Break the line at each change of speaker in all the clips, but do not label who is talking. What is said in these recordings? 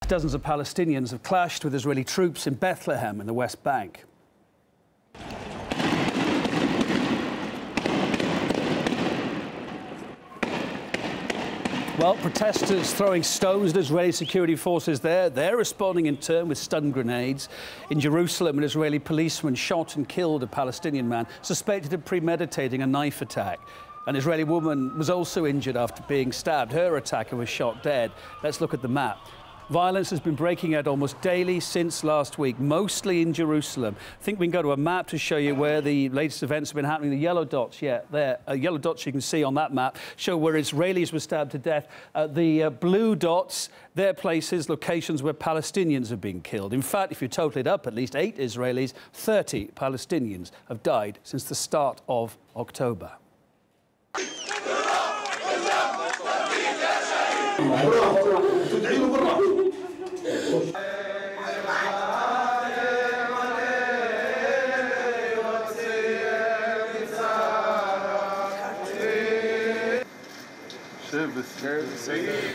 Dozens of Palestinians have clashed with Israeli troops in Bethlehem in the West Bank. Well, protesters throwing stones at Israeli security forces there. They're responding in turn with stun grenades. In Jerusalem, an Israeli policeman shot and killed a Palestinian man suspected of premeditating a knife attack. An Israeli woman was also injured after being stabbed. Her attacker was shot dead. Let's look at the map. Violence has been breaking out almost daily since last week, mostly in Jerusalem. I think we can go to a map to show you where the latest events have been happening. The yellow dots, there. Yellow dots you can see on that map show where Israelis were stabbed to death. The blue dots, they're places, locations where Palestinians have been killed. In fact, if you total it up, at least 8 Israelis, 30 Palestinians have died since the start of October.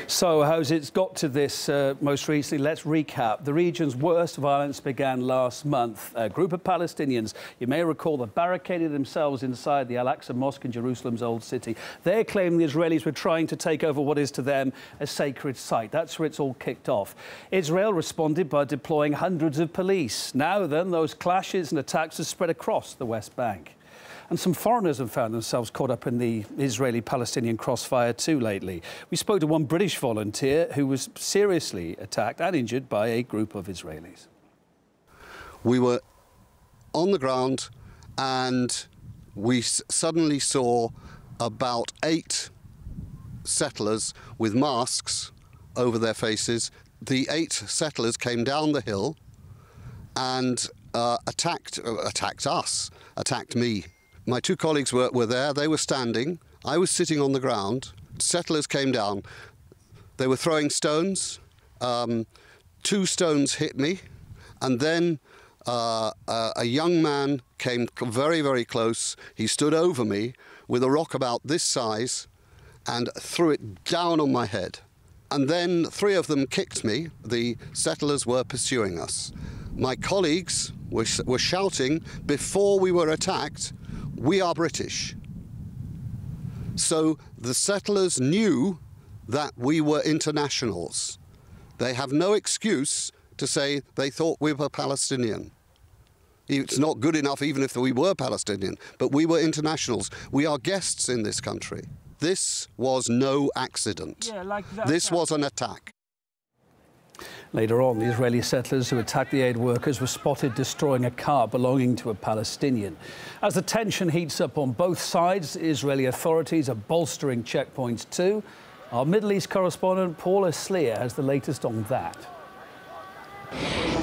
So, how's it got to this most recently? Let's recap. The region's worst violence began last month. A group of Palestinians, you may recall, that barricaded themselves inside the Al-Aqsa Mosque in Jerusalem's Old City. They claim the Israelis were trying to take over what is to them a sacred site. That's where it's all kicked off. Israel responded by deploying hundreds of police. Now then, those clashes and attacks have spread across the West Bank. And some foreigners have found themselves caught up in the Israeli-Palestinian crossfire too lately. We spoke to one British volunteer who was seriously attacked and injured by a group of Israelis.
We were on the ground and we suddenly saw about 8 settlers with masks over their faces. The 8 settlers came down the hill and attacked me. My 2 colleagues were there. They were standing. I was sitting on the ground. Settlers came down. They were throwing stones. 2 stones hit me. And then a young man came very, very close. He stood over me with a rock about this size and threw it down on my head. And then 3 of them kicked me. The settlers were pursuing us. My colleagues were shouting before we were attacked, "We are British." So the settlers knew that we were internationals. They have no excuse to say they thought we were Palestinian. It's not good enough even if we were Palestinian, but we were internationals. We are guests in this country. This was no accident. Yeah, like that. This was an attack.
Later on, the Israeli settlers who attacked the aid workers were spotted destroying a car belonging to a Palestinian. As the tension heats up on both sides, Israeli authorities are bolstering checkpoints too. Our Middle East correspondent Paula Sleer has the latest on that.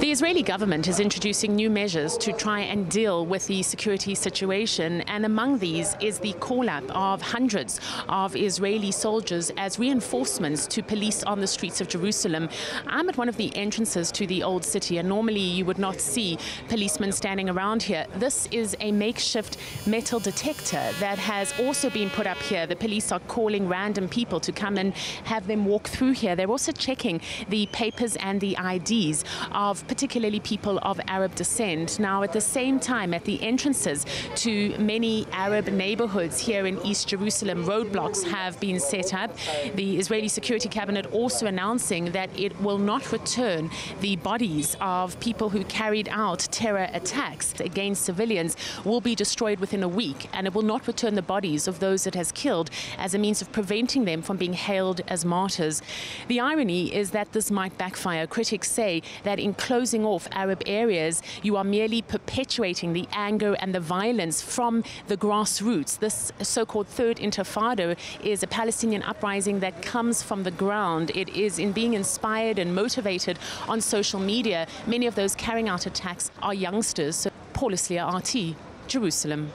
The Israeli government is introducing new measures to try and deal with the security situation, and among these is the call-up of hundreds of Israeli soldiers as reinforcements to police on the streets of Jerusalem. I'm at one of the entrances to the Old City, and normally you would not see policemen standing around here. This is a makeshift metal detector that has also been put up here. The police are calling random people to come and have them walk through here. They're also checking the papers and the IDs of particularly people of Arab descent. Now, at the same time, at the entrances to many Arab neighborhoods here in East Jerusalem, roadblocks have been set up. The Israeli Security Cabinet also announcing that it will not return the bodies of people who carried out terror attacks against civilians will be destroyed within a week, and it will not return the bodies of those it has killed as a means of preventing them from being hailed as martyrs. The irony is that this might backfire. Critics say that in closing off Arab areas, you are merely perpetuating the anger and the violence from the grassroots. This so-called Third Intifada is a Palestinian uprising that comes from the ground. It is in being inspired and motivated on social media. Many of those carrying out attacks are youngsters. So, Paula Sleer, RT, Jerusalem.